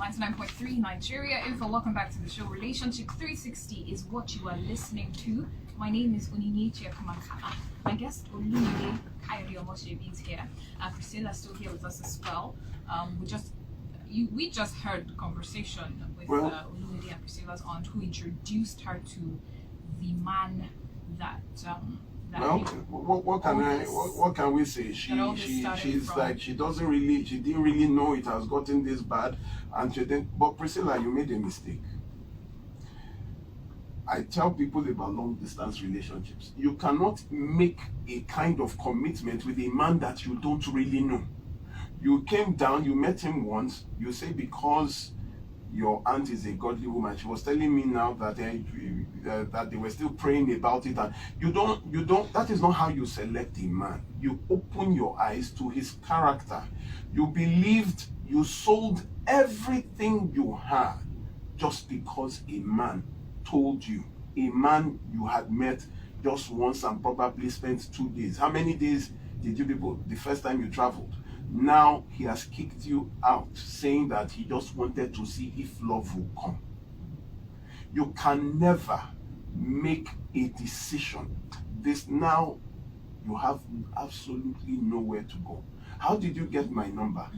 99.3 Nigeria Info. Welcome back to the show. Relationship 360 is what you are listening to. My name is Onyinyechi Ekumakana. My guest Olumide Kayode Omoshebi is here. Priscilla is still here with us as well. We just heard the conversation with Olumide and Priscilla's aunt, who introduced her to the man that what can we say? She didn't really know it has gotten this bad, and she didn't. But Priscilla, you made a mistake. I tell people about long distance relationships. You cannot make a kind of commitment with a man that you don't really know. You came down, you met him once, you say because your aunt is a godly woman. She was telling me now that that they were still praying about it, and you don't. That is not how you select a man. You open your eyes to his character. You believed, you sold everything you had just because a man told you. A man you had met just once and probably spent 2 days. How many days did you people the first time you traveled? Now he has kicked you out, saying that he just wanted to see if love will come. You can never make a decision. Now you have absolutely nowhere to go. How did you get my number?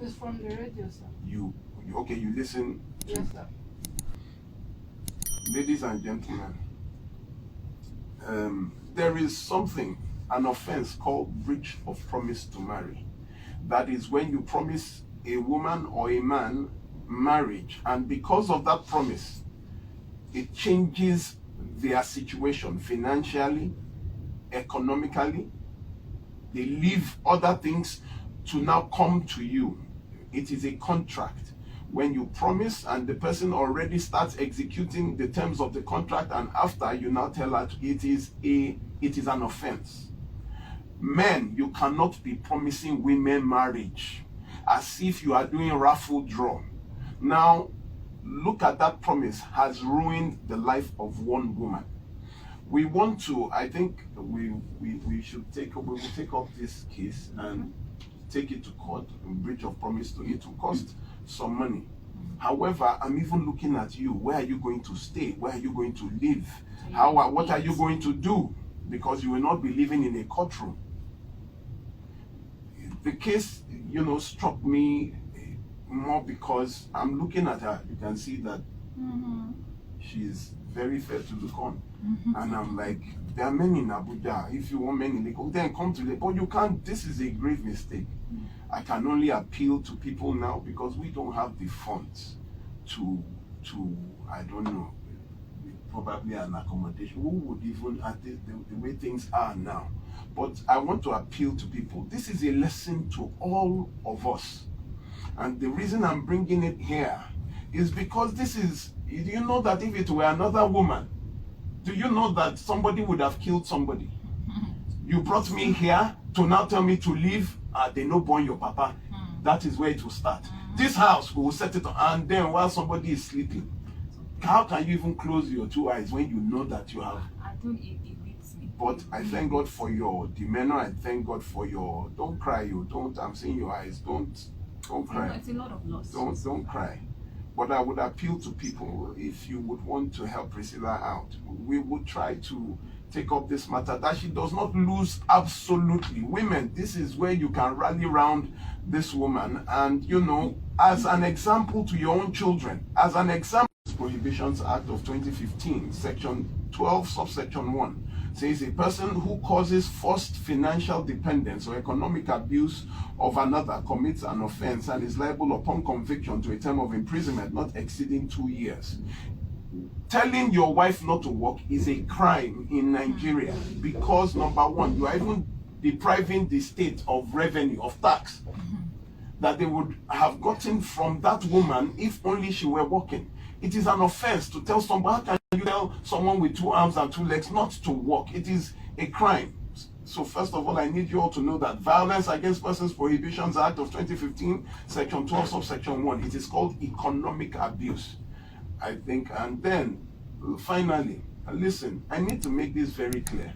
It's from the radio, sir. You listen to. Yes, sir. Ladies and gentlemen, there is an offense called breach of promise to marry. That is when you promise a woman or a man marriage, and because of that promise, it changes their situation financially, economically. They leave other things to now come to you. It is a contract. When you promise and the person already starts executing the terms of the contract, and after you now tell her it is an offense. Men, you cannot be promising women marriage as if you are doing raffle draw. Now, look at that promise has ruined the life of one woman. We want to, I think we will take up this case and take it to court. Breach of promise to it will cost some money. However, I'm even looking at you. Where are you going to stay? Where are you going to live? What are you going to do? Because you will not be living in a courtroom. The case, struck me more because I'm looking at her. You can see that she's very fair to look on. And I'm like, there are men in Abuja. If you want men in Lagos, then come to Lagos. But you can't. This is a grave mistake. I can only appeal to people now because we don't have the funds to I don't know, probably an accommodation. Who would even, at the way things are now? But I want to appeal to people. This is a lesson to all of us. And the reason I'm bringing it here is because do you know that if it were another woman, do you know that somebody would have killed somebody? You brought me here to now tell me to leave. They no born your papa. That is where it will start. This house, we will set it on, and then while somebody is sleeping, how can you even close your two eyes when you know that you have? I don't. It beats me. But I thank God for your demeanor. I thank God for your. Don't cry. I'm seeing your eyes. Don't cry. It's a lot of loss. Don't cry. But I would appeal to people, if you would want to help Priscilla out, we would try to take up this matter, that she does not lose absolutely. Women, this is where you can rally around this woman and, as an example to your own children, as an example. Prohibitions Act of 2015, Section 12, subsection 1, says a person who causes forced financial dependence or economic abuse of another commits an offense and is liable upon conviction to a term of imprisonment not exceeding 2 years. Telling your wife not to work is a crime in Nigeria because, number one, you are even depriving the state of revenue, of tax that they would have gotten from that woman if only she were working. It is an offense to tell somebody. How can you tell someone with 2 arms and 2 legs not to work? It is a crime. So first of all, I need you all to know that Violence Against Persons Prohibitions Act of 2015, Section 12, subsection 1, it is called economic abuse, I think. And then, finally, listen, I need to make this very clear.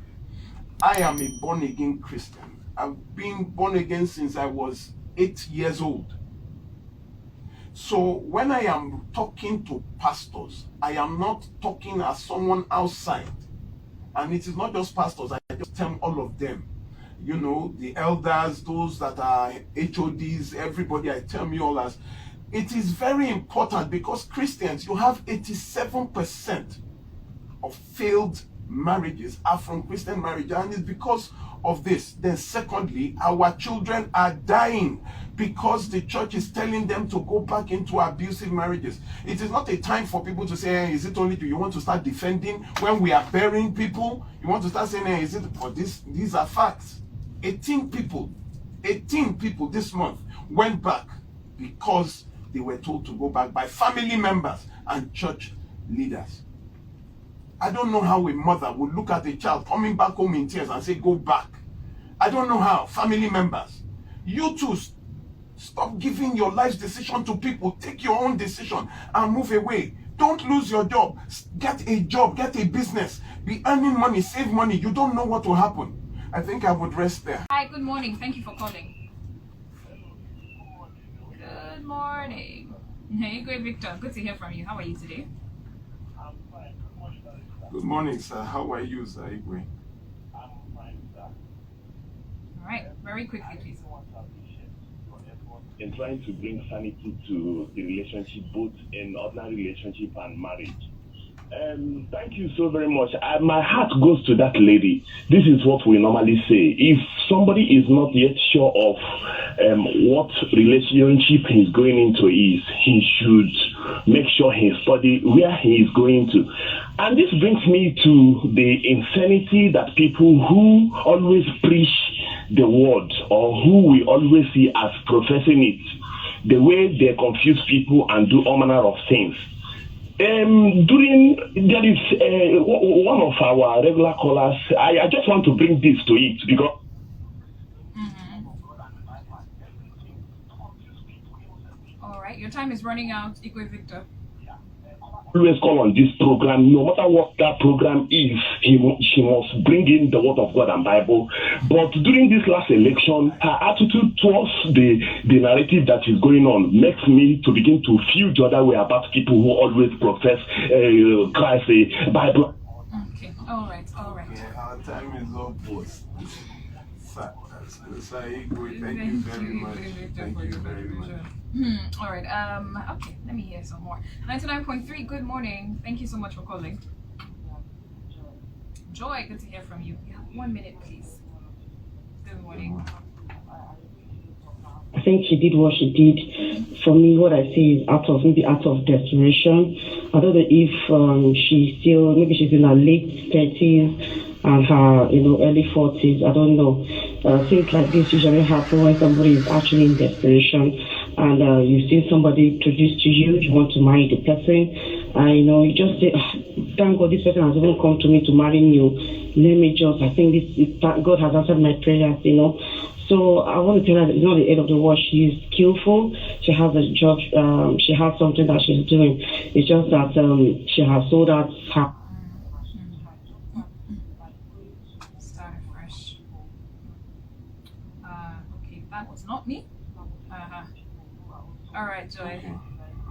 I am a born-again Christian. I've been born again since I was 8 years old. So when I am talking to pastors, I am not talking as someone outside. And it is not just pastors, I just tell all of them. You know, the elders, those that are HODs, everybody, I tell you all as. It is very important because Christians, you have 87% of failed marriages are from Christian marriage, and it's because of this. Then secondly, our children are dying because the church is telling them to go back into abusive marriages. It is not a time for people to say, hey, is it only do you want to start defending when we are burying people? You want to start saying, hey, is it for this? These are facts. 18 people this month went back because they were told to go back by family members and church leaders. I don't know how a mother would look at a child coming back home in tears and say, go back. I don't know how. Family members. You too, stop giving your life's decision to people. Take your own decision and move away. Don't lose your job. Get a job. Get a business. Be earning money. Save money. You don't know what will happen. I think I would rest there. Hi, good morning. Thank you for calling. Good morning. Hey, great Victor. Good to hear from you. How are you today? Good morning, sir. How are you, sir? Igwe? All right. Very quickly, please. In trying to bring sanity to the relationship, both in ordinary relationship and marriage. Thank you so very much. My heart goes to that lady. This is what we normally say. If somebody is not yet sure of what relationship he's going into is, he should make sure he study where he is going to. And this brings me to the insanity that people who always preach the word or who we always see as professing it, the way they confuse people and do all manner of things. There is one of our regular callers. I just want to bring this to it because. All right, your time is running out, Igwe Victor. Always call on this program, no matter what that program is, she must bring in the word of God and Bible. But during this last election, her attitude towards the narrative that is going on makes me to begin to feel the other way about people who always profess Christ, Bible. Okay, all right. Yeah, our time is up, boss. Sir Igwe, thank you very much. Thank you very much. All right. Okay. Let me hear some more. 99.3. Good morning. Thank you so much for calling. Joy, good to hear from you. You have 1 minute, please. Good morning. I think she did what she did. For me, what I see is out of desperation. I don't know if maybe she's in her late 30s and her early 40s. I don't know. Things like this usually happen when somebody is actually in desperation and you see somebody introduced to you, you want to marry the person, and you just say, thank God this person has even come to me to marry you. I think God has answered my prayers, So I want to tell her that it's not the end of the world. She is skillful. She has a job. She has something that she's doing. It's just that she has sold out her. Start fresh. Okay, that was not me. All right, Joy.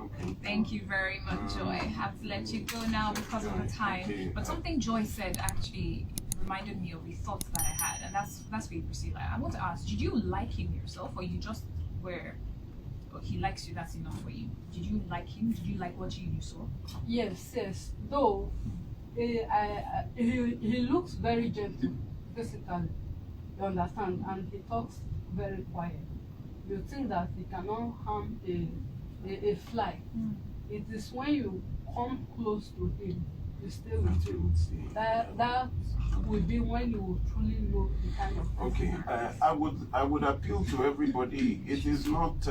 Okay. Thank you very much, Joy. I have to let you go now because of the time. But something Joy said actually reminded me of the thoughts that I had, and that's for you, Priscilla. I want to ask, did you like him yourself, or you just were, he likes you, that's enough for you? Did you like him? Did you like what you saw? Yes. Though he looks very gentle, physically, you understand, and he talks very quiet. You think that he cannot harm a fly. It is when you come close to him, you stay with him. That will be when you will truly know the kind of person. Okay, I would appeal to everybody. It is not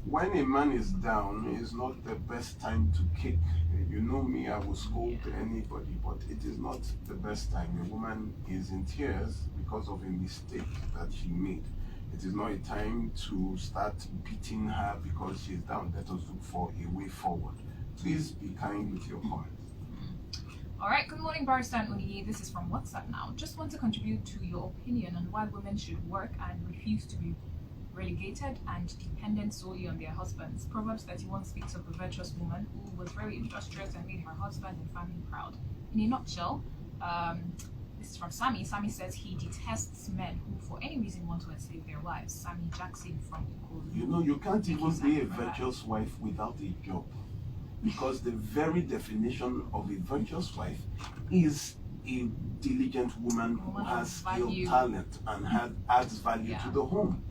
when a man is down, it's not the best time to kick. You know me, I will scold anybody, but it is not the best time. A woman is in tears because of a mistake that she made. It is not a time to start beating her because she's down. Let us look for a way forward. Please be kind with your comments. All right, good morning, Barrister and Oniyi. This is from WhatsApp now. Just want to contribute to your opinion on why women should work and refuse to be relegated and dependent solely on their husbands. Proverbs 31 speaks of a virtuous woman who was very industrious and made her husband and family proud. In a nutshell, this is from Sammy. Sammy says he detests men who, for any reason, want to enslave their wives. Sammy Jackson from Ikolu. You know, you can't even be a virtuous wife without a job. Because the very definition of a virtuous wife is a diligent woman who has skill, talent, and adds value to the home.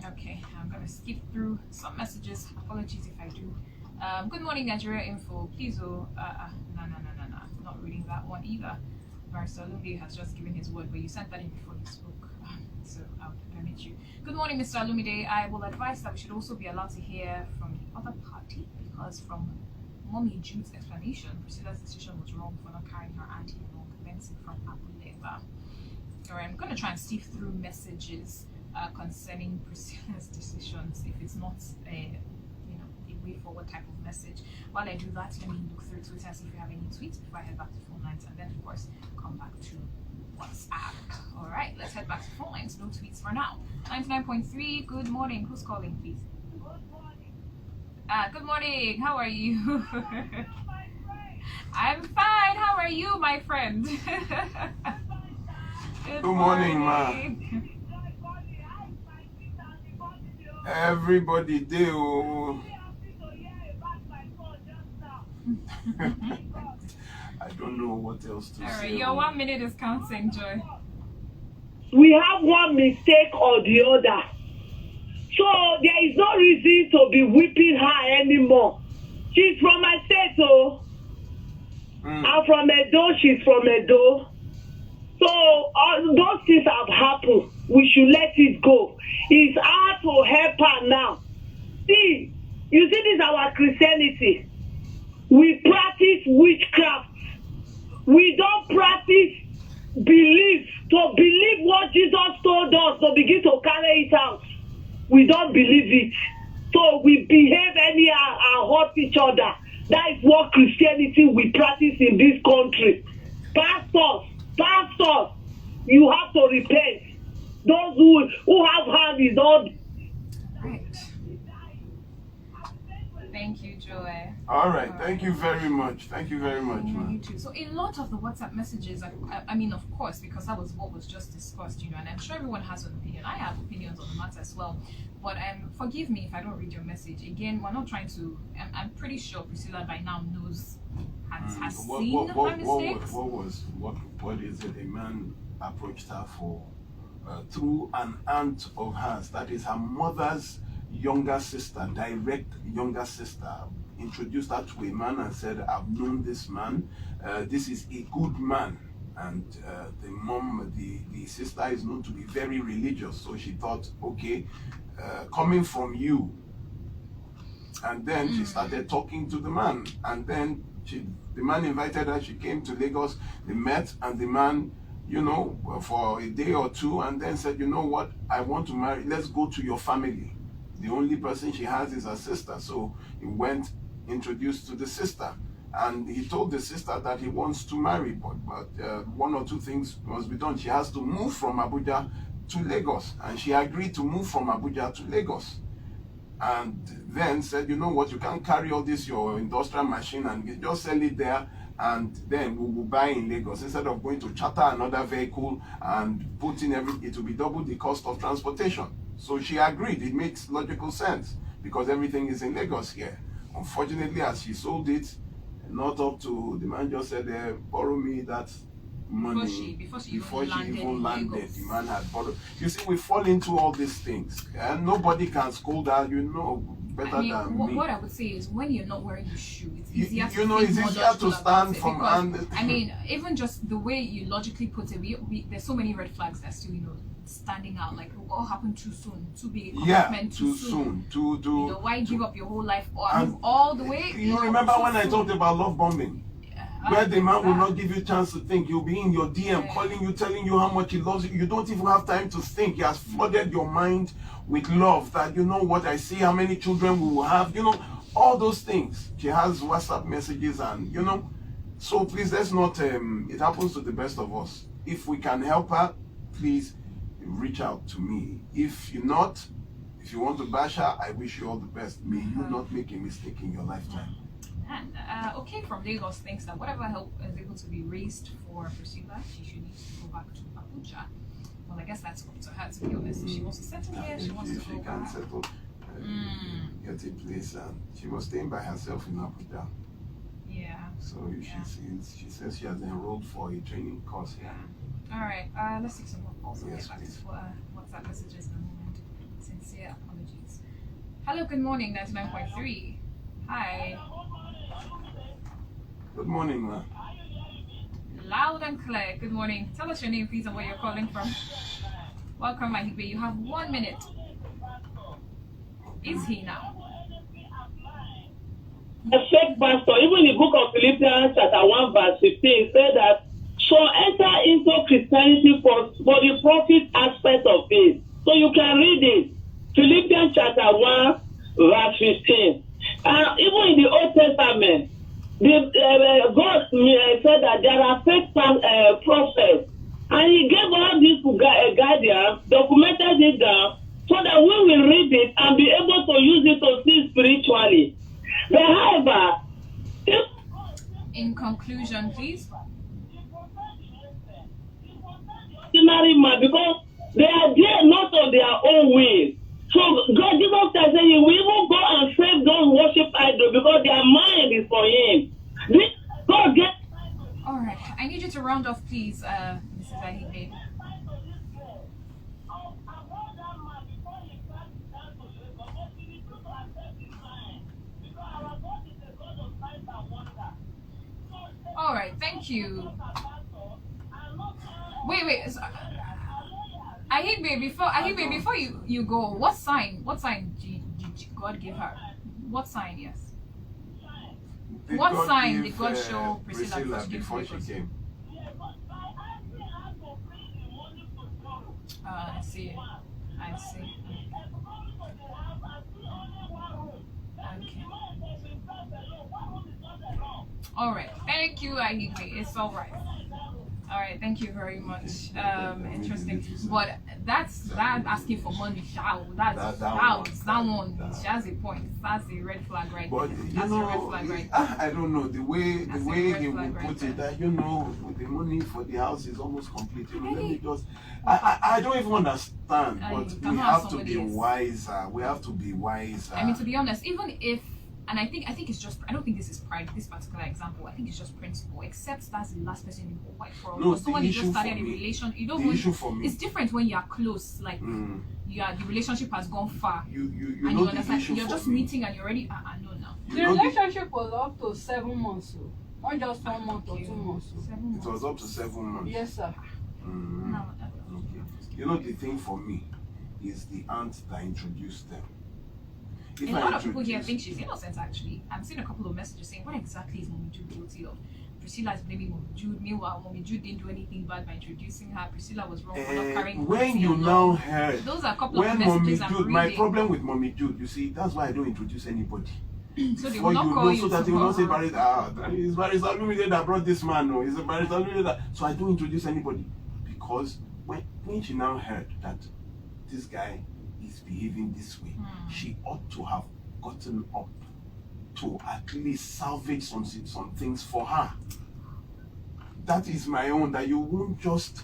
Okay, I'm going to skip through some messages. Apologies if I do. Good morning, Nigeria Info. Please, no. Not reading that one either. Marcel Lumbi has just given his word, but you sent that in before you spoke, so I'll permit you. Good morning, Mr. Alumide. I will advise that we should also be allowed to hear from the other party, because from Mommy Jude's explanation, Priscilla's decision was wrong for not carrying her auntie along, commencing from Abuleva. Alright, I'm going to try and sift through messages concerning Priscilla's decisions, if it's not a way forward type of message. While I do that, let me look through Twitter and see if you have any tweets before I head back to phone lines, and then of course come back to WhatsApp. All right, let's head back to phone lines. No tweets for now. 99.3. Good morning. Who's calling, please? Good morning. Good morning. How are you? I'm fine. How are you, my friend? Good morning, ma. Everybody do. I don't know what else to say. Alright, your 1 minute is counting, Joy. We have one mistake or the other. So there is no reason to be whipping her anymore. She's from my state, so I'm from Edo, she's from Edo. So those things have happened. We should let it go. It's hard to help her now. See, you see, this is our Christianity. We practice witchcraft. We don't practice belief. To believe what Jesus told us, to begin to carry it out. We don't believe it. So we behave anyhow and hurt each other. That is what Christianity we practice in this country. Pastors, you have to repent. Those who have hand is all. Right. Thank you, Joy. All right. Thank you very much. Thank you very much, man. You too. So a lot of the WhatsApp messages, I mean, of course, because that was what was just discussed, and I'm sure everyone has an opinion. I have opinions on the matter as well. But forgive me if I don't read your message. Again, we're not trying to. I'm pretty sure Priscilla by now knows, has seen her mistakes. What is it? A man approached her for through an aunt of hers, that is her mother's younger sister, direct younger sister, introduced her to a man and said, I've known this man, this is a good man. And the sister is known to be very religious, so she thought, okay, coming from you. And then she started talking to the man, and then the man invited her. She came to Lagos, they met, and the man, for a day or two, and then said, you know what, I want to marry, let's go to your family. The only person she has is her sister. So he went, introduced to the sister, and he told the sister that he wants to marry, but one or two things must be done. She has to move from Abuja to Lagos, and she agreed to move from Abuja to Lagos. And then said, you know what, you can't carry all this, your industrial machine, and just sell it there, and then we will buy in Lagos. Instead of going to charter another vehicle and put in it will be double the cost of transportation. So she agreed. It makes logical sense because everything is in Lagos here. Unfortunately, as she sold it, not up to, the man just said, borrow me that money before she even landed. The man had borrowed. You see, we fall into all these things, and nobody can scold her, better than me. What I would say is, when you're not wearing the shoe, it's easier it's easier to stand from because, I mean, even just the way you logically put it, there's so many red flags that still, standing out, like, what happened too soon, too big a commitment, too soon. Why give up your whole life or move all the way? Remember when I talked about love bombing? Where the man will not give you a chance to think. You'll be in your DM calling you, telling you how much he loves you. You don't even have time to think. He has flooded your mind with love, that I see how many children we will have, all those things. She has WhatsApp messages and, so please, let's not, it happens to the best of us. If we can help her, please, reach out to me. If you're not, if you want to bash her, I wish you all the best. May you not make a mistake in your lifetime. And okay, from Lagos thinks that whatever help is able to be raised for Priscilla, she should need to go back to Abuja. Well, I guess that's up to her, to be honest. If she wants to settle here, she wants to If go she can't back. settle, get a place, and she was staying by herself in Abuja. Yeah. So she says she has enrolled for a training course here. All right. Let's take some more calls. We'll Yes, get back please. to WhatsApp messages in a moment. Sincere apologies. Hello. Good morning. 99.3. Hi. Good morning, ma. Loud and clear. Good morning. Tell us your name, please, and where you're calling from. Welcome, Mahibe. You have 1 minute. Is he now? A fake pastor, even in the book of Philippians chapter 1 verse 15 said that, so enter into Christianity for the profit aspect of it. So you can read it. Philippians chapter 1 verse 15. And even in the Old Testament, God said that there are fake prophets. And he gave all this guidance, documented it down, so that we will read it and be able to use it to see spiritually. But however, if In conclusion, please. ordinary man, because they are there not on their own way. So God, Jesus Christ said, He will even go and save those worship idols because their mind is for Him. This God get. All right. I need you to round off, please, Mrs. Ahibe. All right. Thank you. Wait. Ahibe, before you go, what sign did God give her? What sign? Yes. What sign did God show Priscilla before she came? I see. Okay. All right. Thank you, Ahibe. It's all right. All right. Thank you very much. Interesting. But that's asking for money. That one. She has a point. That's a red flag right But there. you That's know, a red flag right I don't know the way That's a he red will flag right put there. it. That the money for the house is almost complete. Let me just. I don't even understand. But we cannot have have to be somebody else. wiser. We have to be wiser. I mean, to be honest, even if, and I think it's just, I don't think this is pride, this particular example. I think it's just principle. Except that's the last person in the whole wide world. No, Because someone you the just issue started for a me- relation, you don't the want. issue for me- It's different when you are close. Like the relationship has gone far, You and know you the understand. issue You're for just me. meeting, and you're already. I know now. You The know relationship was up to 7 months, so not just 1 month or 2 months. So. 7 it months. was up to 7 months. Yes, sir. No, Okay. You know the thing for me is the aunt that introduced them. If a lot I of people here introduce- think she's innocent. Actually, I've seen a couple of messages saying, "What exactly is Mommy Jude guilty of?" Priscilla is blaming Mommy Jude. Meanwhile, Mommy Jude didn't do anything bad by introducing her. Priscilla was wrong for not carrying. when Quincy you along. now heard Those are a couple of when Mommy messages I'm Jude, my reading. problem with Mommy Jude, you see, that's why I don't introduce anybody. So they Before will not you call know, you so that they will not say tomorrow. it's Barrister Lumide that brought this man. No, it's a Barrister Lumide that. So I don't introduce anybody because when she now heard that this guy is behaving this way, she ought to have gotten up to at least salvage some things for her. That is my own. That you won't just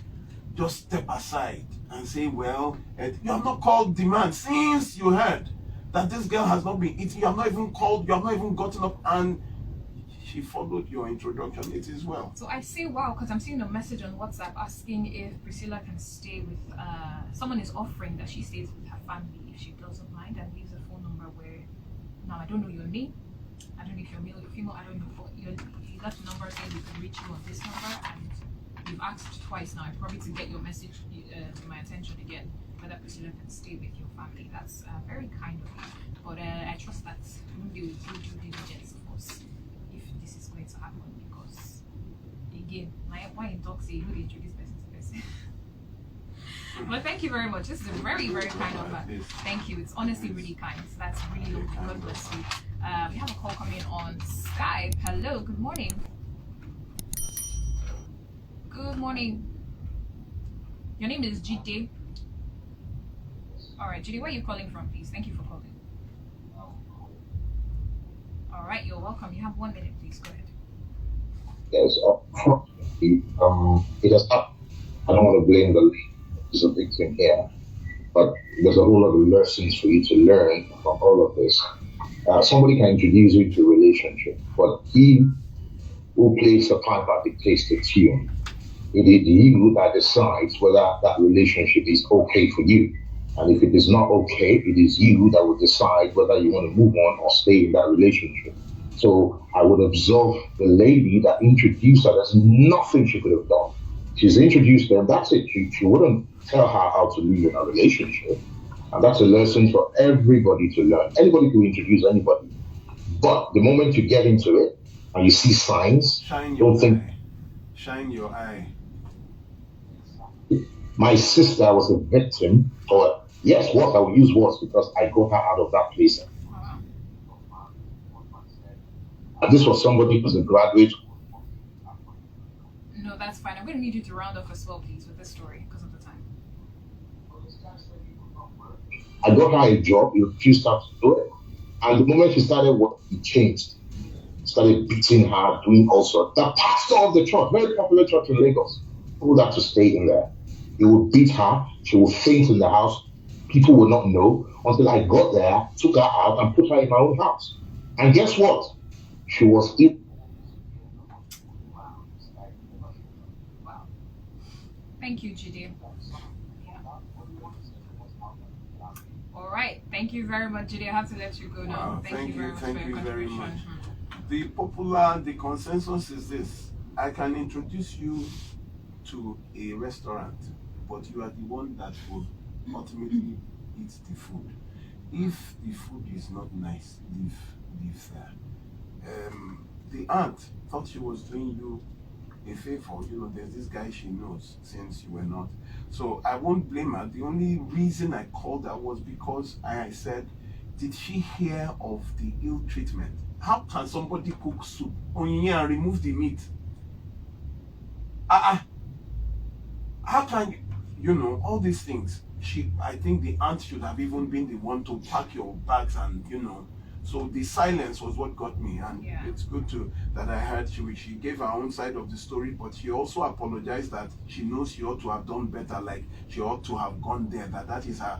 step aside and say, well, you have not called the man since you heard that this girl has not been eating. You have not even called. You have not even gotten up, and she followed your introduction. It is well. So I say wow because I'm seeing a message on WhatsApp asking if Priscilla can stay with. Someone is offering that she stays with her family if she doesn't mind, and leaves a phone number where. Now I don't know your name. I don't know if you're male or female. I don't know. But you left a number saying we can reach you on this number, and you've asked twice now. Probably to get your message to my attention again. Whether Priscilla can stay with your family. That's very kind of you. But I trust that Monday will do due diligence, of course, if this is going to happen. Because again, why in talk say you know they introduce person to person. But thank you very much. This is a very, very kind of her. Thank you. It's honestly really kind. So that's really lovely. God bless you. We have a call coming on Skype. Hello. Good morning. Good morning. Your name is Jide. All right, Judy, where are you calling from, please? Thank you for calling. All right, you're welcome. You have 1 minute, please. Go ahead. Yes, it has happened. I don't want to blame the lady who's a victim here, but there's a whole lot of lessons for you to learn from all of this. Somebody can introduce you to a relationship, but he who plays the pipe dictates the tune. It is you that decides whether that relationship is okay for you. And if it is not okay, it is you that will decide whether you want to move on or stay in that relationship. So I would observe the lady that introduced her. There's nothing she could have done. She's introduced them, that's it. She wouldn't tell her how to live in a relationship. And that's a lesson for everybody to learn. Anybody can introduce anybody. But the moment you get into it and you see signs, don't think. Shine your eye. My sister was a victim, or yes, what I will use was because I got her out of that place. This was somebody who's a graduate. No, that's fine. I'm going to need you to round off as well, please, with this story because of the time. I got her a job. He refused her to do it. And the moment she started work, he changed. Started beating her, doing all sorts. The pastor of the church, very popular church in Lagos, told her to stay in there. He would beat her. She would faint in the house. People would not know until I got there, took her out, and put her in my own house. And guess what? She was ill. Thank you, Judy. All right. Thank you very much, Judy. I have to let you go now. Wow, Thank you very much for your very contribution. much. The consensus is this. I can introduce you to a restaurant, but you are the one that will ultimately eat the food. If the food is not nice, leave there. The aunt thought she was doing you a favor. There's this guy she knows since you were not. So I won't blame her. The only reason I called her was because I said, did she hear of the ill treatment? How can somebody cook soup and remove the meat? How can all these things? I think the aunt should have even been the one to pack your bags and So the silence was what got me, and it's good that I heard she gave her own side of the story, but she also apologized that she knows she ought to have done better, like she ought to have gone there, that is her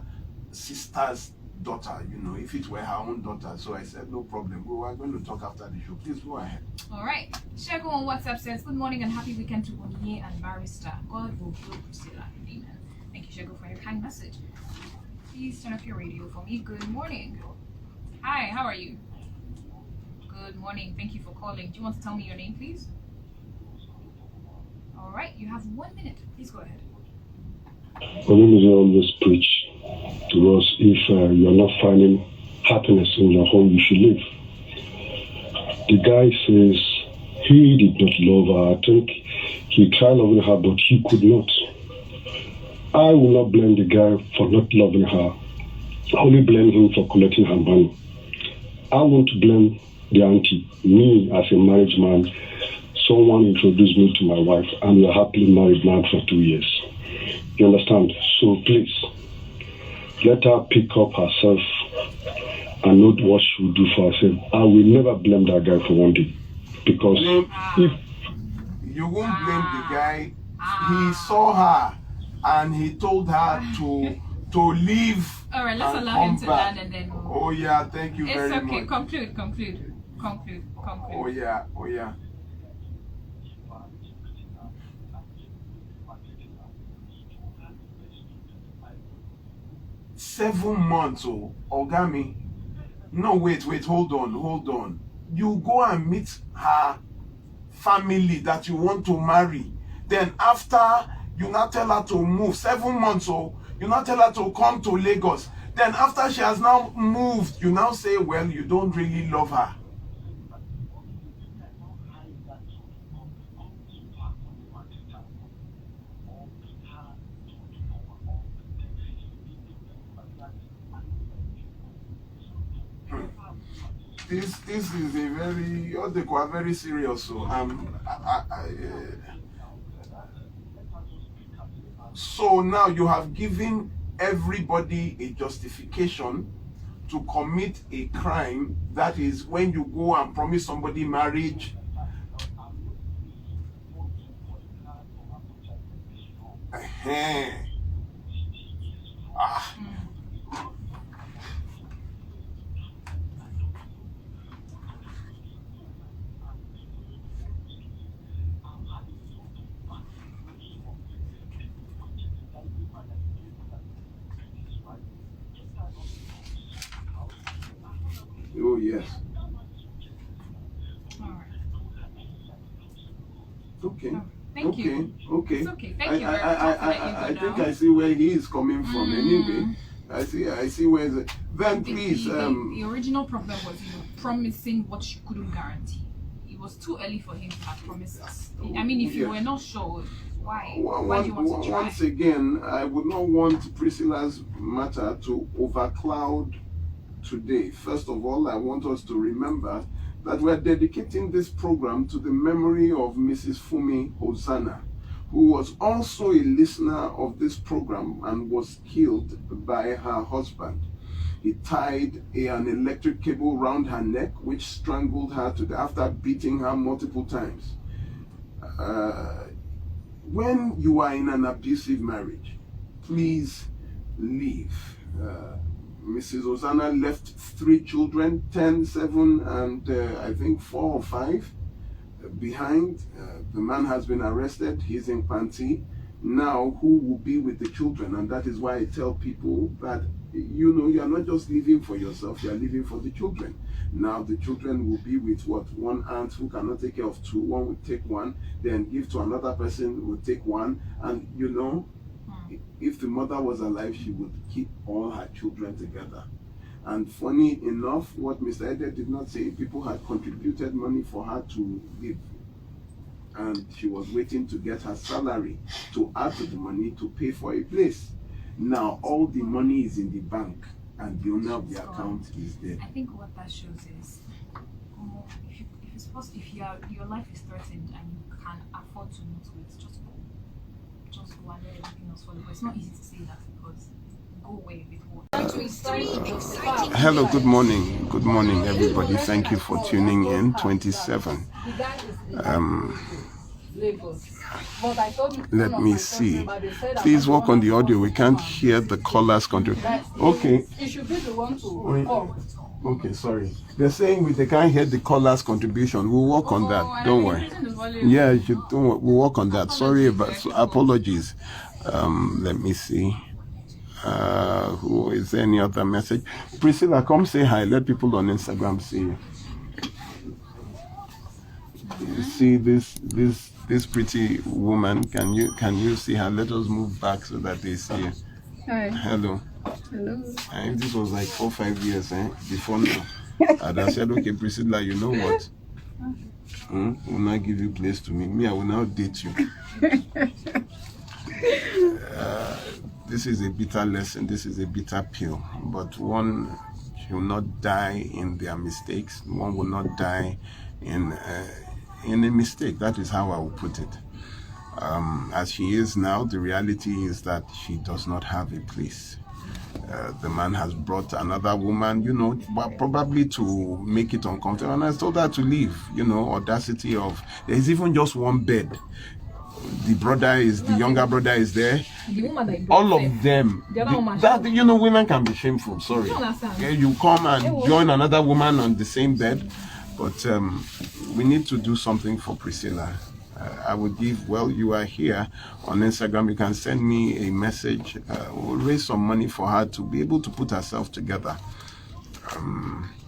sister's daughter, if it were her own daughter. So I said, no problem, we are going to talk after the show. Please go ahead. All right. Shego on WhatsApp says, good morning and happy weekend to Onyinye and Barrister. God will heal Priscilla. Amen. Thank you, Shego, for your kind message. Please turn off your radio for me. Good morning. Hi, how are you? Good morning. Thank you for calling. Do you want to tell me your name, please? All right. You have 1 minute. Please go ahead. Community always preach to us, if you're not finding happiness in your home, you should leave. The guy says he did not love her. I think he tried loving her, but he could not. I will not blame the guy for not loving her. I only blame him for collecting her money. I want to blame the auntie. Me, as a married man, someone introduced me to my wife, and we are happily married now for 2 years. You understand? So please, let her pick up herself and know what she will do for herself. I will never blame that guy for one day. Because if you won't blame the guy, he saw her and he told her to leave. All right, let's allow him to land and then Oh yeah, thank you very much. It's okay. Conclude. Oh yeah. 7 months, Ogami. No, wait, hold on. You go and meet her family that you want to marry. Then after, you now tell her to move. 7 months, you now tell her to come to Lagos. Then after she has now moved, you now say, well, you don't really love her. This is a very serious. So now you have given everybody a justification to commit a crime. That is when you go and promise somebody marriage. Oh yes. All right. Okay. Thank you. Okay. It's okay. Thank you very much. I think I see where he is coming from. Anyway, I see where. Then please. The original problem was promising what you couldn't guarantee. It was too early for him to have promises. I mean, if you were not sure, why? Why do you want to try? Once again, I would not want Priscilla's matter to overcloud today. First of all, I want us to remember that we're dedicating this program to the memory of Mrs. Fumi Hosanna, who was also a listener of this program and was killed by her husband. He tied an electric cable around her neck, which strangled her to death after beating her multiple times. When you are in an abusive marriage, please leave. Mrs. Hosanna left 3 children, 10, 7, and I think 4 or 5 behind. The man has been arrested. He's in Panti. Now, who will be with the children? And that is why I tell people that, you are not just living for yourself, you are living for the children. Now, the children will be with one aunt who cannot take care of 2. One will take 1, then give to another person who will take 1. And, if the mother was alive, she would keep all her children together. And funny enough, what Mr. Ede did not say, people had contributed money for her to live. And she was waiting to get her salary to add to the money to pay for a place. Now, all the money is in the bank and the owner of the account is dead. I think what that shows is, if it's possible, if your life is threatened and you can afford to not wait, just go. Just go and let everything else follow. But it's not easy to say that because go away with what. Hello, good morning. Good morning, everybody. Thank you for tuning in. 27. Let me see. Please work on the audio. We can't hear the callers contribute. Okay. You should be the one to call. Okay, sorry. They're saying they can't hear the caller's contribution. We'll work on that. Don't worry. Yeah, we'll work on that. Sorry about apologies. Let me see. Who is there any other message? Priscilla, come say hi. Let people on Instagram see you. You see this pretty woman. Can you see her? Let us move back so that they see you. Hi. Hello. Hello. And this was like 4 or 5 years before now. And I said, okay, Priscilla, you know what? Will not give you place to me. I will now date you. This is a bitter lesson. This is a bitter pill. But one will not die in their mistakes. One will not die in a mistake. That is how I will put it. As she is now, the reality is that she does not have a place. The man has brought another woman, probably to make it uncomfortable. And I told her to leave, audacity of, there's even just one bed. The younger brother is there. The woman that all of them. Women can be shameful, sorry. Okay, you come and join another woman on the same bed. But we need to do something for Priscilla. I would give, you are here on Instagram, you can send me a message. We'll raise some money for her to be able to put herself together.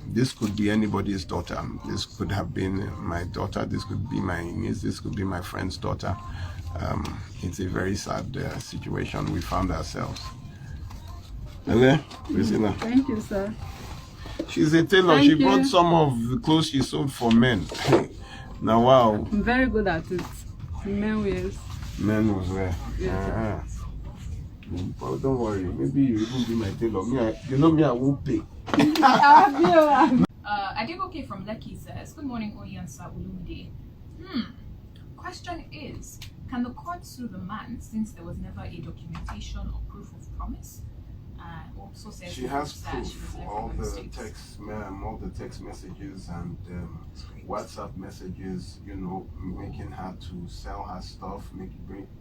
This could be anybody's daughter. This could have been my daughter. This could be my niece. This could be my friend's daughter. It's a very sad situation we found ourselves. Okay, Priscilla? Thank you, sir. She's a tailor. She brought some of the clothes she sold for men. Now, wow. I'm very good at it. Men wears. Men was wear. Yeah. Well, don't worry. Maybe you even be my tailor. Me, I won't pay. Adegoke from Lekki says, good morning, Oyansa Ulumide. Question is, can the court sue the man since there was never a documentation or proof of promise? Also says She has that she proof. was living All in the States. all the text messages and WhatsApp messages, making her to sell her stuff,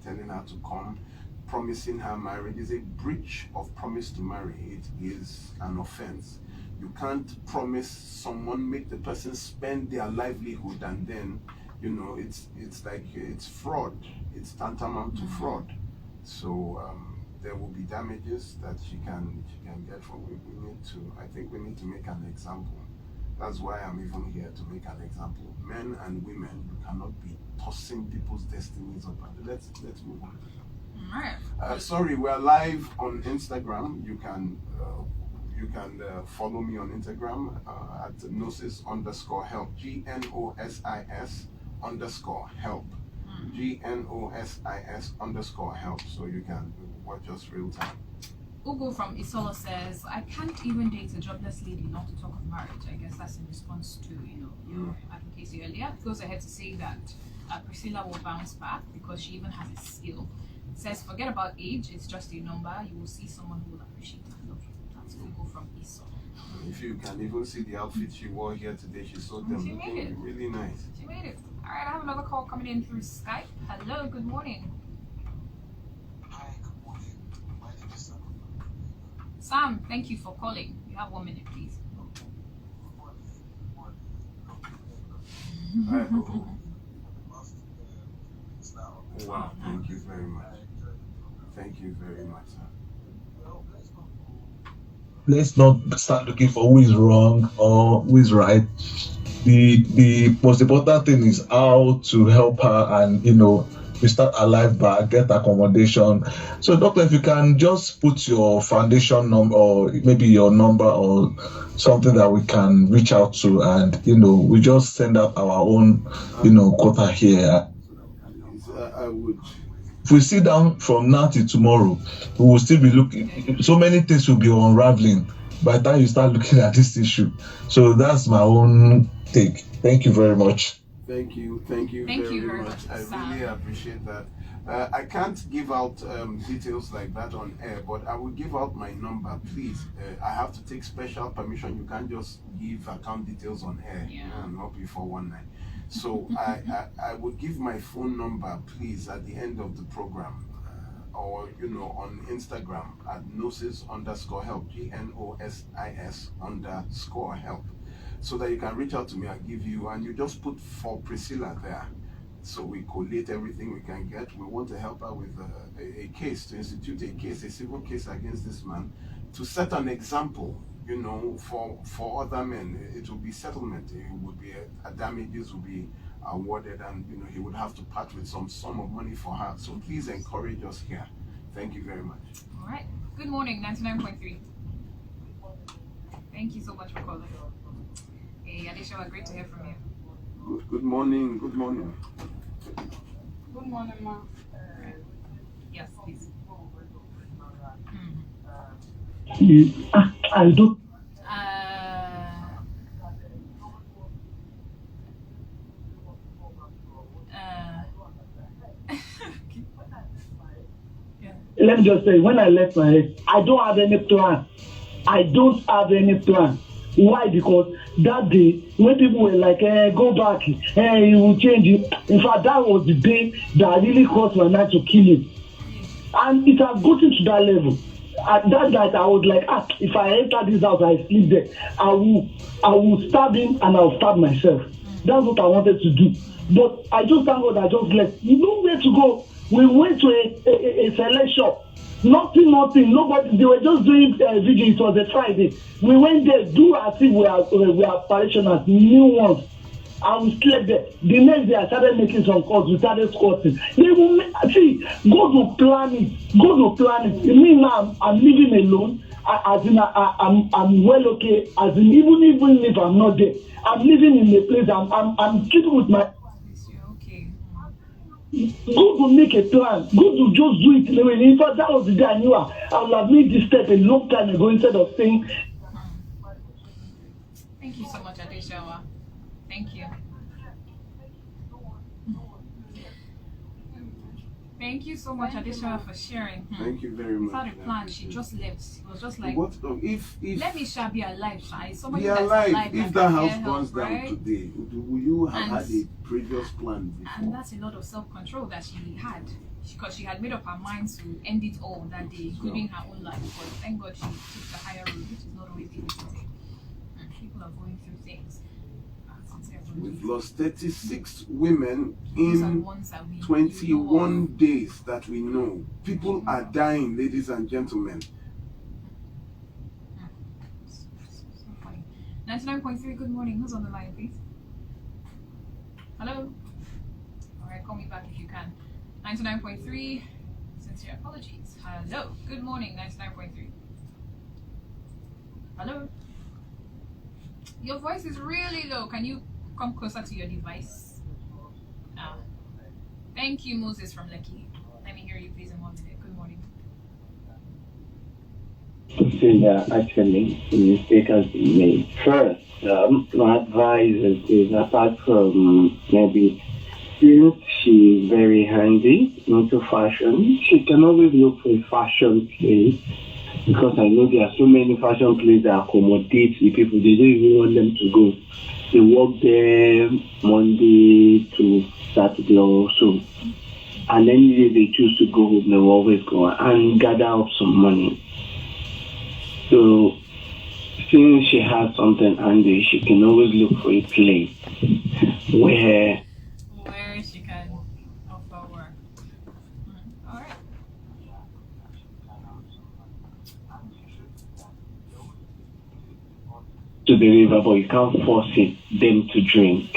telling her to come, promising her marriage is a breach of promise to marry. It is an offense. You can't promise someone, make the person spend their livelihood, and then, it's like it's fraud. It's tantamount to fraud. So there will be damages that she can get from it. I think we need to make an example. That's why I'm even here, to make an example. Men and women, you cannot be tossing people's destinies up. Let's move on. Alright. Sorry, we're live on Instagram. You can follow me on Instagram at Gnosis_help. GNOSIS_help. GNOSIS_help. So you can watch us real time. Ugo from Isola says, I can't even date a jobless lady, not to talk of marriage. I guess that's in response to your advocacy earlier. It goes ahead to say that Priscilla will bounce back because she even has a skill. It says, forget about age, it's just a number. You will see someone who will appreciate and love you. That's Ugo from Isola. If you can even see the outfit she wore here today, she sold them She made it. really nice. She made it. All right, I have another call coming in through Skype. Hello, good morning. Hi, good morning. My name is Sam. Sam, thank you for calling. You have 1 minute, please. Wow, thank you very much. Thank you very much, sir. Let's not start looking for who is wrong or who is right. The most important thing is how to help her and restart her life back, get accommodation. So doctor, if you can just put your foundation number or maybe your number or something that we can reach out to, and we just send out our own quota here. I would. If we sit down from now till tomorrow, we will still be looking. So many things will be unraveling by the time you start looking at this issue. So that's my own take. Thank you very much. Thank you very much. I really appreciate that. I can't give out details like that on air, but I will give out my number, please. I have to take special permission. You can't just give account details on air, not before 19. So I would give my phone number, please, at the end of the program, or on Instagram at Gnosis_help, GNOSIS_help, so that you can reach out to me. I'll give you, and you just put for Priscilla there. So we collate everything we can get. We want to help her with a case, to institute a case, a civil case against this man, to set an example, for other men. It will be settlement. It would be damages will be awarded, and he would have to part with some sum of money for her. So please encourage us here. Thank you very much. All right. Good morning, 99.3. Thank you so much for calling. Hey, Adeshawa, great to hear from you. Good morning. Good morning. Good morning, ma. Yes, please. I do. Let me just say, when I left my head, I don't have any plan. I don't have any plan. Why? Because that day, when people were like, go back, it will change it. In fact, that was the day that really caused my mind to kill him. And it has gotten to that level. At that night, I was like, if I enter this house, I sleep there, I will stab him and I'll stab myself. That's what I wanted to do. But I just thank God I just left. You know where to go. We went to a select shop. Nothing. Nobody. They were just doing video. It was a Friday. We went there, do as if we are parishioners, new ones. And we slept there. The next day, I started making some calls. We started squatting. They will see. God will plan it. God will plan it. Me now, I'm living alone. I'm well okay. As in, even if I'm not there, I'm living in a place. I'm keeping with my. God will make a plan. God will just do it. In fact, that was the day I knew I would have made this step a long time ago instead of saying. Thank you so much, Adeshawa. Thank you. Thank you so much, Thank you, Additional, ma'am. for sharing. Thank you very much. Without a plan, she just left. It was just like, What if let me shall be alive, Shai. Somebody be that's alive? If that that can house help, burns down right? today, will you have And- had a previous plan before? And that's a lot of self-control that she had, because she had made up her mind to end it all that day, including her own life. But thank God she took the higher road, which is not always easy to take. And people are going through things. We've lost 36 women Those are the in ones that we 21 days that we know. People are dying, ladies and gentlemen. 99.3, good morning. Who's on the line, please? Hello? Alright, call me back if you can. 99.3, sincere apologies. Hello, good morning, 99.3. Hello? Your voice is really low. Can you come closer to your device? Thank you, Moses from Lekki. Let me hear you, please, in 1 minute. Good morning. Priscilla, actually, a mistake has been made. First, my advice is apart from maybe since she is very handy into fashion, she can always look for a fashion place, because I know there are so many fashion places that accommodate the people. They don't even want them to go. They work there Monday to Saturday or so. And any day they choose to go home, they will always go and gather up some money. So, since she has something handy, she can always look for a place where she can offer work. All right. to the river, but you can't force them to drink.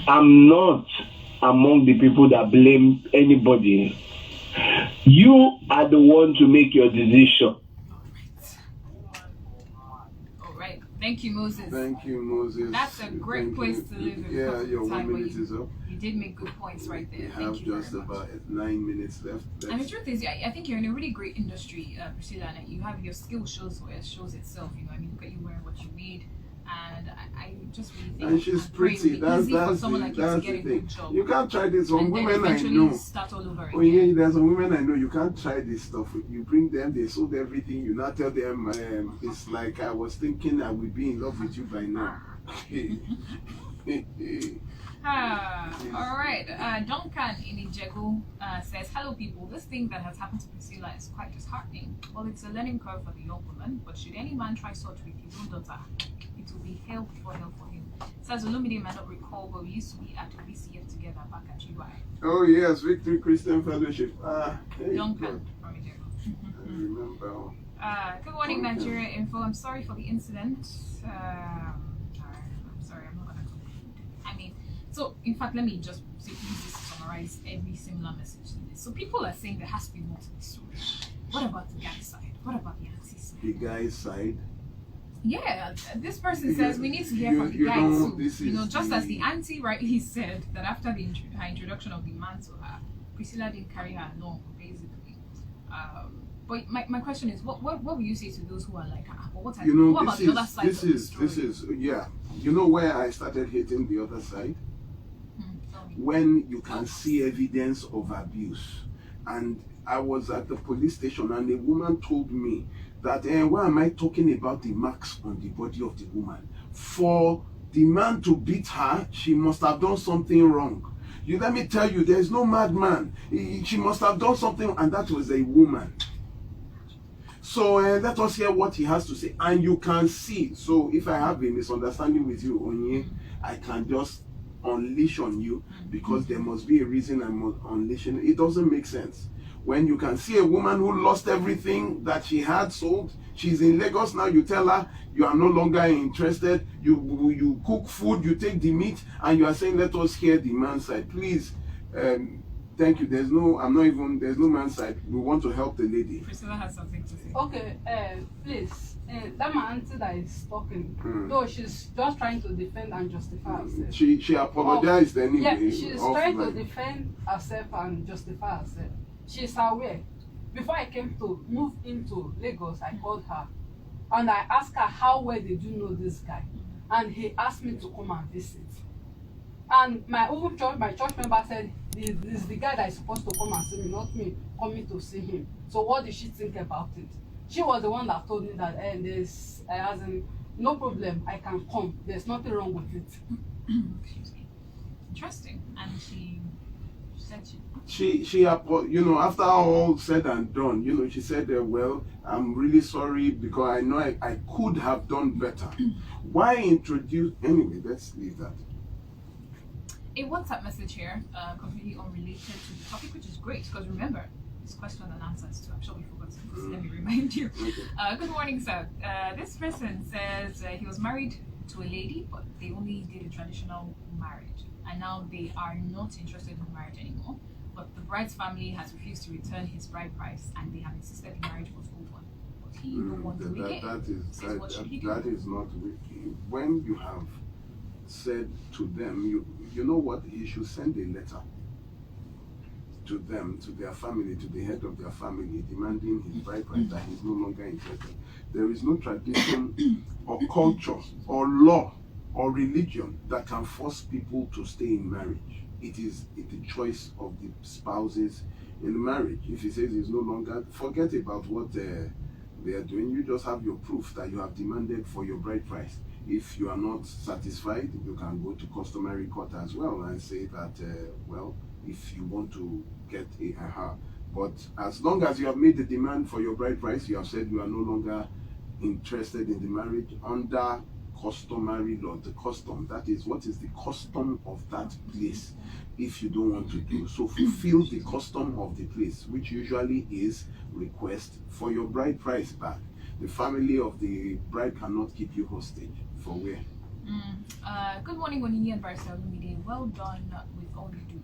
I'm not among the people that blame anybody. You are the one to make your decision. All right. Thank you, Moses. Thank you, Moses. That's a great Thank place you. to live in. Yeah, your 1 minute is up. You did make good points right there. We Thank have you just very much. about 9 minutes left. And the truth is, I think you're in a really great industry, Priscilla, and you have your skill shows itself. You know, I mean, look at you wearing what you need, and I just really think. And she's pretty. That's for someone the, like you to that's get the a thing. good job. You can't try this. Some And then women I eventually know. start all over Oh again. yeah, there's some women I know. You can't try this stuff. You bring them, they sold everything. You now tell them, it's like I was thinking I would be in love with you by now. All right. Duncan in Ijegu says, hello people, this thing that has happened to Priscilla is quite disheartening. Well, it's a learning curve for the young woman, but should any man try such with his own daughter, it will be hell before hell for him. Says Olumide might not recall, but we used to be at the VCF together back at UI. Oh yes, Victory Christian Fellowship. Hey, Duncan from Ijegu. I remember. Good morning, Nigeria Info. I'm sorry for the incident. I'm sorry, I'm not gonna conclude. I mean, so in fact, let me just use this to summarize every similar message to this. So people are saying there has to be more to the story. What about the guy side? What about the auntie side? The guy's side. Yeah, this person says we need to hear from the guy too. You know, just as the auntie rightly said that after her introduction of the man to her, Priscilla didn't carry her along, basically. But my question is, what will you say to those who are like, what about the other side of the story? This is yeah. You know where I started hating the other side? When you can see evidence of abuse. And I was at the police station and a woman told me that, why am I talking about the marks on the body of the woman? For the man to beat her, she must have done something wrong. You let me tell you, there's no madman. She must have done something, and that was a woman. So let us hear what he has to say. And you can see, so if I have a misunderstanding with you, Onye, I can just unleash on you, because there must be a reason I'm unleashing. It doesn't make sense. When you can see a woman who lost everything that she had sold, she's in Lagos now, you tell her you are no longer interested, you cook food, you take the meat, and you are saying, let us hear the man's side. Please, thank you. There's no man's side. We want to help the lady. Priscilla has something to say. Okay, please. That my auntie that is talking, though she's just trying to defend and justify herself. She apologized anyway. Yeah, she's trying to defend herself and justify herself. She's aware. Before I came to move into Lagos, I called her and I asked her, how well did you know this guy? And he asked me to come and visit. And my own church, my church member said, this is the guy that is supposed to come and see me, not me coming to see him. So what did she think about it? She was the one that told me that, there's, as in, no problem, I can come. There's nothing wrong with it. Excuse me. Interesting. And she said you know, after all said and done, you know, she said, well, I'm really sorry because I know I could have done better. Why introduce, anyway, let's leave that. a WhatsApp message here, completely unrelated to the topic, which is great because remember, it's question and answers too. I'm sure we forgot to let me remind you. Good morning, sir. This person says he was married to a lady, but they only did a traditional marriage, and now they are not interested in marriage anymore. But the bride's family has refused to return his bride price, and they have insisted the marriage was over. But he don't want to make it. That is not wicked. When you have said to them, you know what, you should send a letter to them, to their family, to the head of their family, demanding his bride price, that he's no longer interested. There is no tradition or culture or law or religion that can force people to stay in marriage. It is the choice of the spouses in marriage. If he says he's no longer, forget about what they are doing. You just have your proof that you have demanded for your bride price. If you are not satisfied, you can go to customary court as well and say that, well, if you want to get her. But as long as you have made the demand for your bride price, you have said you are no longer interested in the marriage under customary law. The custom, that is, what is the custom of that place if you don't want to do. So fulfill the custom of the place, which usually is request for your bride price back. The family of the bride cannot keep you hostage. For where? Good morning, Onini and Barcel Lumide. Well done with all you do.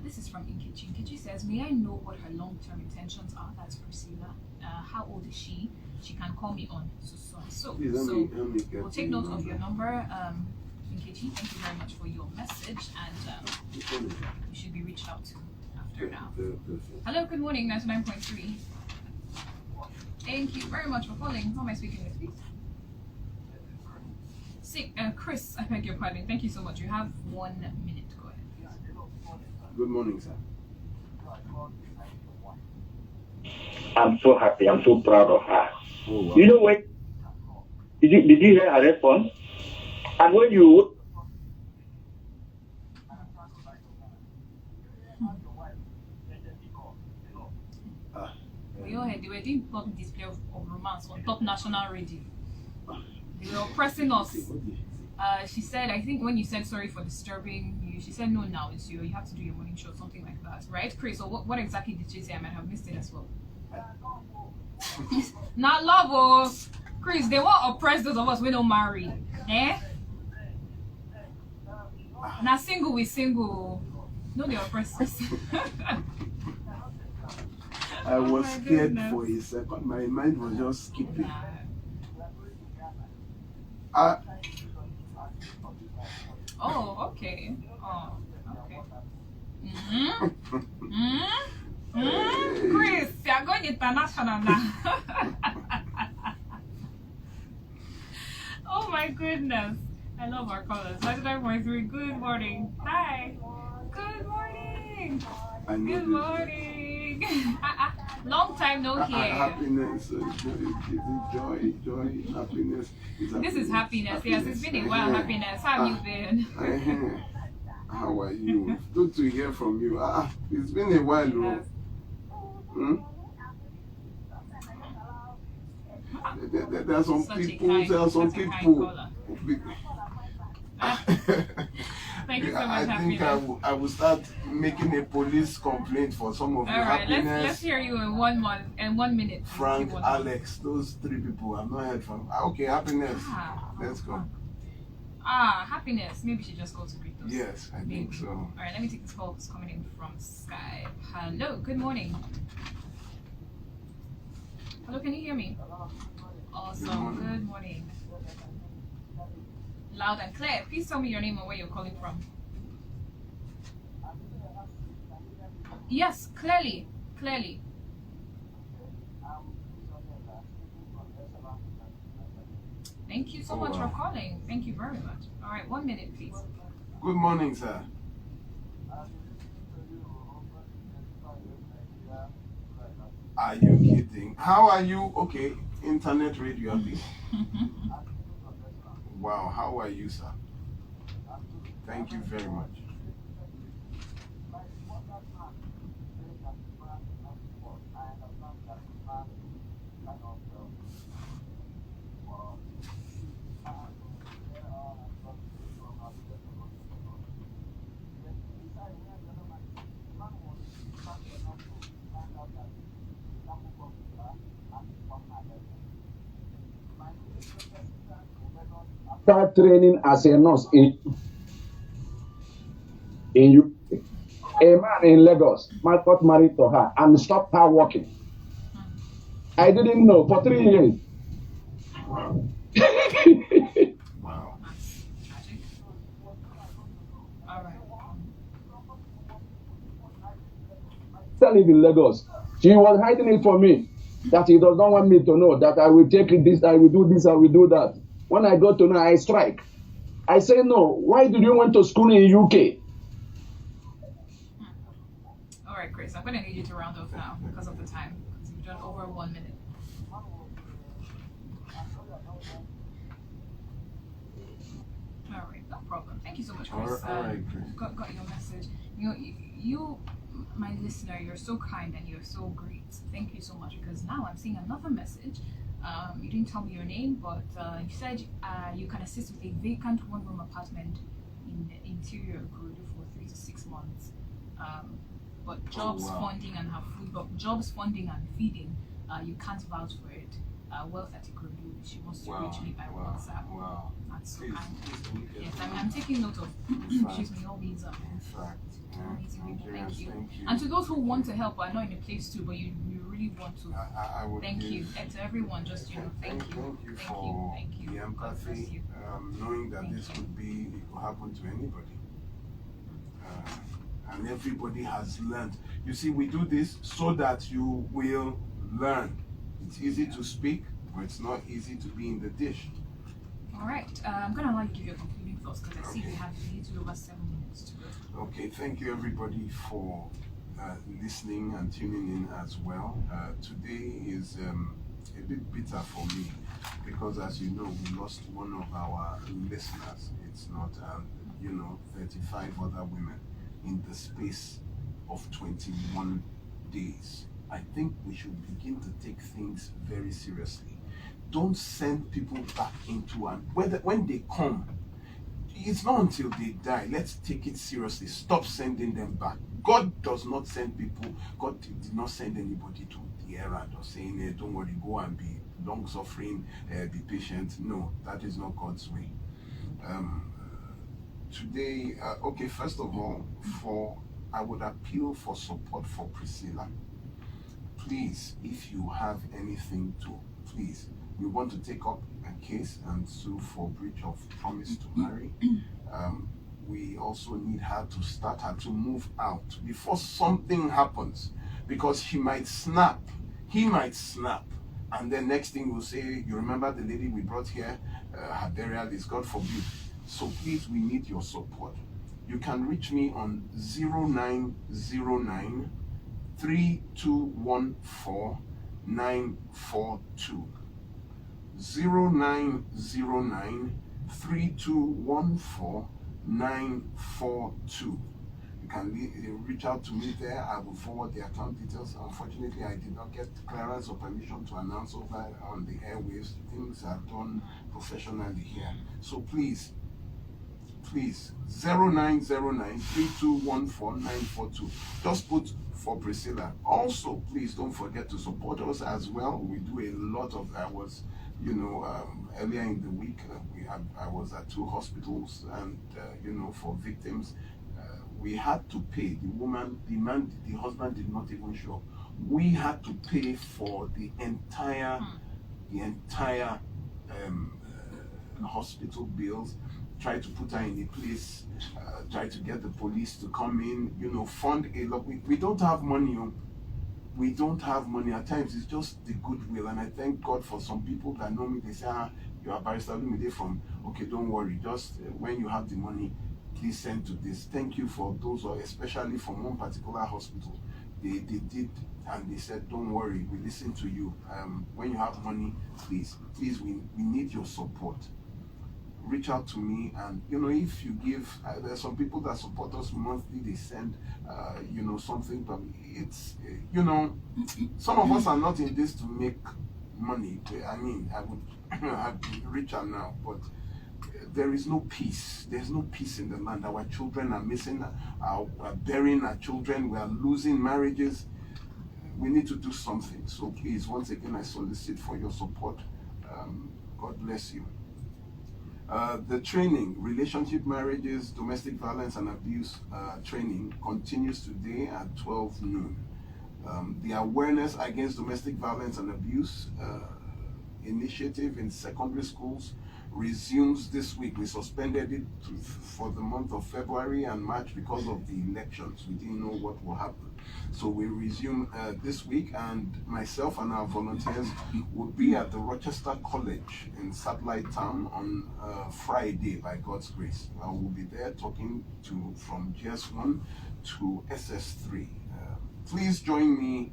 This is from Nkechi. Nkechi says, may I know what her long-term intentions are? That's Priscilla. How old is she? She can call me on so. We'll take note of your number. Nkechi, thank you very much for your message, and you should be reached out to after now. Hello, good morning, 99.3. Thank you very much for calling. Who am I speaking with, please? Chris, I beg your pardon. Thank you so much. You have 1 minute. Go ahead. Good morning, sir. I'm so happy. I'm so proud of her. Oh, wow. You know what? Did you hear her response? And when you we all heard they were doing public display of romance on top national radio. They were oppressing us. She said, I think when you said sorry for disturbing you, she said, no, now it's you have to do your morning show, something like that, right, Chris? So what exactly did she say? I might have missed it as well. Not love, oh, Chris, they won't oppress those of us we don't marry, eh? Now single we single, no, they oppress us. I was scared for a second. My mind was just skipping. Oh, okay. Oh, okay. Chris, you're going international now. Oh my goodness. I love our callers. 99.3. Good morning. Hi. Good morning. Good morning. Long time no hear. Happiness, joy, happiness. This is happiness. Yes, it's been a while. Happiness. How have you been? How are you? Good to hear from you. It's been a while. Yes. There are some people. Thank you so much, I think I will start making a police complaint for some of you. All right, happiness. let's hear you in 1 minute. Frank, Alex, those 3 people I've not heard from. Okay, happiness. Let's go. Happiness. Maybe she just go to greet us. Yes, I think so. All right, let me take this call. It's coming in from Skype. Hello, good morning. Hello, can you hear me? Awesome. Good morning. Loud and clear. Please tell me your name and where you're calling from. Yes, clearly. Thank you so much for calling. Thank you very much. All right, 1 minute, please. Good morning, sir. Are you kidding? How are you? Okay, internet radio. Abi. Wow, how are you, sir? Thank you very much. Start training as a nurse in UK. A man in Lagos got married to her and stopped her working. I didn't know for 3 years. Wow. Tragic. All right. Still live in Lagos. She was hiding it from me that he does not want me to know that I will take this, I will do this, I will do that. When I go to know, I strike. I say, no, why did you went to school in UK? All right, Chris, I'm going to need you to round off now because of the time. Because you've done over 1 minute. All right, no problem. Thank you so much, Chris. All right, Chris. Got your message. You, my listener, you're so kind and you're so great. Thank you so much because now I'm seeing another message. You didn't tell me your name, but you said you can assist with a vacant one-room apartment in the interior of Gurudu for 3 to 6 months. But jobs funding and have food, but jobs funding and feeding, you can't vouch for it. Wealth at Gurudu, she wants to reach me by WhatsApp. Wow. That's so Please, kind. Yes, I'm taking note of. Excuse me, all these In fact, amazing people. Nigerians, Thank you. thank you. And to those who want to help, are not in a place to, but you really want to. I would Thank give- you. And to everyone, just thank you. Thank you for Thank you. the God bless empathy, you. knowing that Thank this could happen to anybody. And everybody has learned. You see, we do this so that you will learn. It's easy to speak, but it's not easy to be in the dish. All right. I'm gonna allow you to give your concluding thoughts because I see we have a little over 7 minutes to go. Okay, thank you everybody for listening and tuning in as well. Today is a bit bitter for me because, as you know, we lost one of our listeners. It's not, 35 other women in the space of 21 days. I think we should begin to take things very seriously. Don't send people back into when they come. It's not until they die. Let's take it seriously. Stop sending them back. God does not send people. God did not send anybody to the errand of saying, hey, don't worry, go and be long suffering, be patient. No, that is not God's way. Today, first of all, I would appeal for support for Priscilla. Please, if you have anything to, please, we want to take up a case and sue for breach of promise to marry. We also need her to start her to move out before something happens, because he might snap, and then next thing we'll say, you remember the lady we brought here, her burial is, God forbid. So please, we need your support. You can reach me on 0909 3214 942. 0909 3214 942. You can reach out to me there. I will forward the account details. Unfortunately, I did not get clearance or permission to announce over on the airwaves. Things are done professionally here. So please, 0909 3214 942. Just put for Priscilla. Also, please don't forget to support us as well. We do a lot of hours. Earlier in the week, I was at 2 hospitals, and for victims, we had to pay. The husband did not even show up. We had to pay for the entire hospital bills. Try to put her in a place. Try to get the police to come in. Fund a lot. We don't have money. We don't have money. At times, it's just the goodwill. And I thank God for some people that know me. They say, you are Barrister Olumide from, okay, don't worry. Just when you have the money, please send to this. Thank you for those, or especially from one particular hospital. They did, and they said, don't worry, we listen to you. When you have money, please, we need your support. Reach out to me, and if you give, there's some people that support us monthly. They send something, but it's some of us are not in this to make money. I mean, I would have been richer now, but there is no peace. There's no peace in the land. Our children are missing, we're burying our children, we are losing marriages. We need to do something. So please, once again, I solicit for your support. God bless you. The training, relationship, marriages, domestic violence and abuse training continues today at 12 noon. The awareness against domestic violence and abuse initiative in secondary schools resumes this week. We suspended it for the month of February and March because of the elections. We didn't know what will happen. So we resume this week, and myself and our volunteers will be at the Rochester College in Satellite Town on Friday, by God's grace. We'll be there talking from GS1 to SS3. Please join me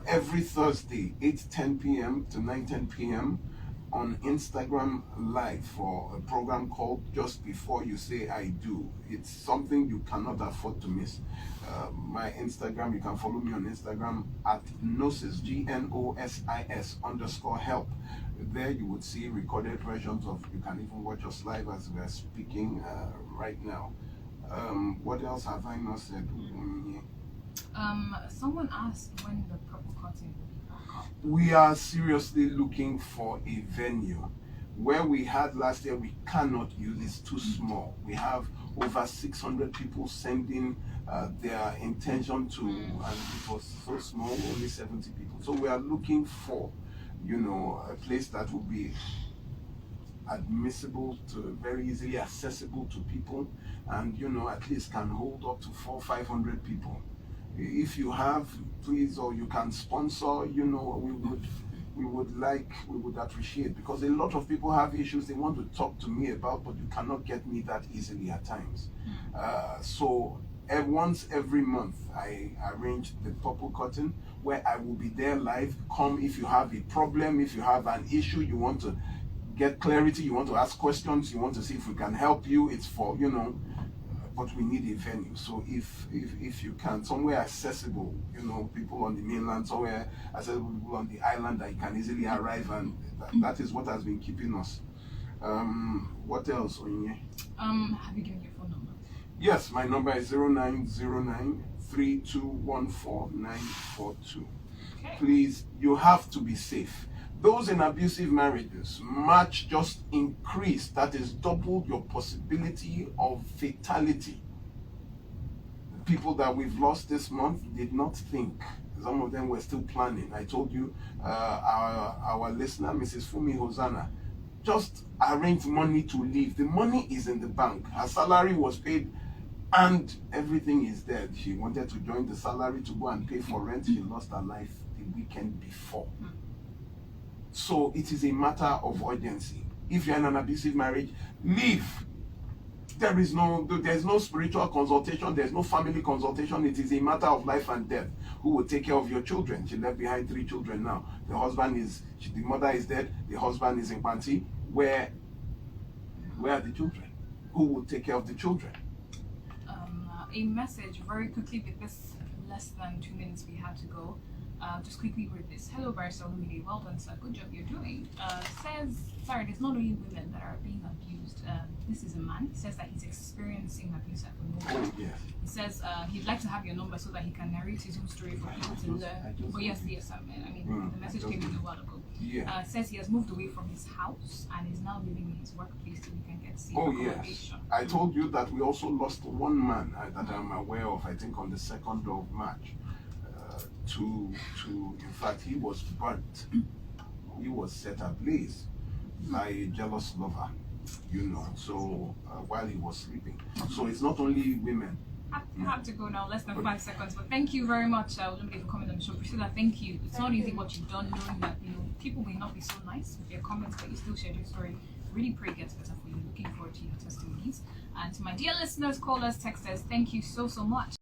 every Thursday, 8:10 p.m. to 9:10 p.m. on Instagram Live for a program called Just Before You Say I Do. It's something you cannot afford to miss. My Instagram, you can follow me on Instagram at Gnosis, GNOSIS_help. There you would see recorded versions of, you can even watch us live as we are speaking right now. What else have I not said? Someone asked when the purple curtain will be back up. We are seriously looking for a venue. Where we had last year, we cannot use, it's too small. We have over 600 people sending their intention to, and it was so small, only 70 people. So we are looking for, a place that will be admissible, to very easily accessible to people, and at least can hold up to 400-500 people. If you have, please, or you can sponsor, we would appreciate, because a lot of people have issues they want to talk to me about, but you cannot get me that easily at times. So once every month I arrange the purple curtain, where I will be there live. Come if you have a problem, if you have an issue, you want to get clarity, you want to ask questions, you want to see if we can help you. It's for but we need a venue. So if you can, somewhere accessible, people on the mainland, somewhere accessible, people on the island that you can easily arrive, and that is what has been keeping us. What else, Onyinye? Have you given your phone number? Yes, my number is 0909-3214942. Okay. Please, you have to be safe. Those in abusive marriages, March just increased. That is doubled your possibility of fatality. The people that we've lost this month did not think. Some of them were still planning. I told you, our listener, Mrs. Fumi Hosanna, just arranged money to leave. The money is in the bank. Her salary was paid and everything is there. She wanted to join the salary to go and pay for rent. She lost her life the weekend before. So it is a matter of urgency. If you're in an abusive marriage, leave. There's no spiritual consultation, there's no family consultation. It is a matter of life and death. Who will take care of your children? She left behind 3 children now. The mother is dead, the husband is in Panti. Where are the children? Who will take care of the children? A message very quickly, with this less than 2 minutes we have to go. Just quickly read this. Hello, Barrister Olumide. Well done, sir. Good job you're doing. Sorry, there's not only women that are being abused. This is a man. He says that he's experiencing abuse at the moment. Oh, yes. He says he'd like to have your number so that he can narrate his own story for people to learn. But yes, the message came in a while ago. Yeah. Says he has moved away from his house and is now living in his workplace so he can get safe Yes. accommodation. I told you that we also lost one man that I'm aware of, I think on the 2nd of March. In fact, he was burnt. He was set ablaze by a jealous lover, so while he was sleeping. So it's not only women. I have to go now, less than 5 seconds, but thank you very much, Olumide, for coming on the show. Priscilla, thank you. It's not easy what you've done, knowing that people may not be so nice with their comments, but you still shared your story. Really pray it gets better for you. Looking forward to your testimonies. And to my dear listeners, callers, texters, thank you so much.